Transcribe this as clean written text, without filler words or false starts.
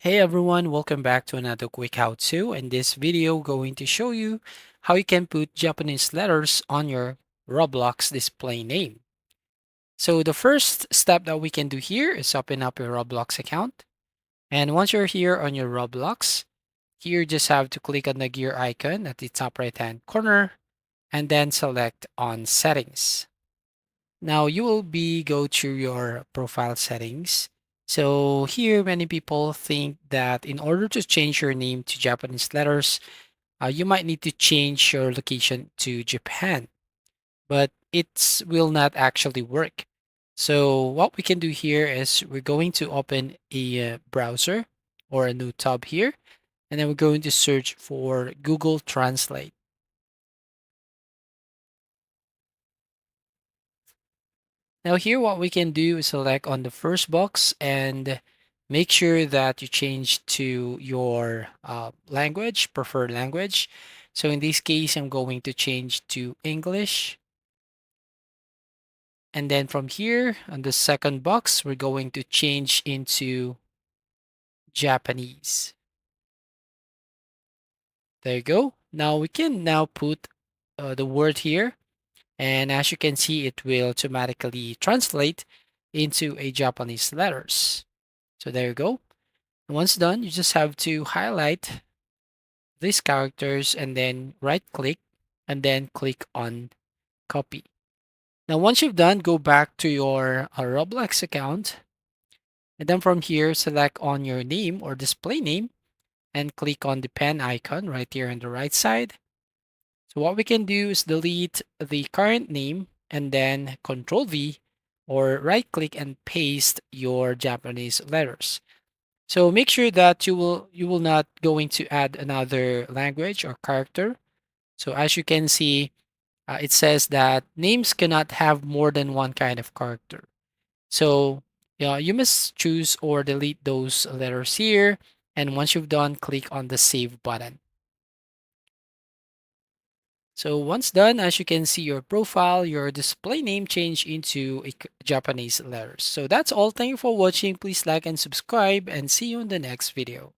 Hey everyone, welcome back to another quick how-to. In this video, going to show you how you can put Japanese letters on your Roblox display name. So the first step that we can do here is open up your Roblox account. And once you're here on your Roblox, here you just have to click on the gear icon at the top right-hand corner and then select on settings. Now you will be go to your profile settings. So here many people think that in order to change your name to Japanese letters, you might need to change your location to Japan, but it will not actually work. So what we can do here is we're going to open a browser or a new tab here, and then we're going to search for Google Translate. Now here what we can do is select on the first box and make sure that you change to your language, preferred language. So in this case, I'm going to change to English. And then from here on the second box, we're going to change into Japanese. There you go. Now we can now put the word here. And as you can see, it will automatically translate into a Japanese letters. So there you go. Once done, you just have to highlight these characters and then right click and then click on copy. Now, once you've done, go back to your Roblox account and then from here, select on your name or display name and click on the pen icon right here on the right side. So what we can do is delete the current name and then Control V or right click and paste your Japanese letters. So make sure that you will not going to add another language or character. So as you can see, it says that names cannot have more than one kind of character. So yeah, you must choose or delete those letters here. And once you've done, click on the save button. So once done, as you can see your profile, your display name changed into a Japanese letters. So that's all. Thank you for watching. Please like and subscribe and see you in the next video.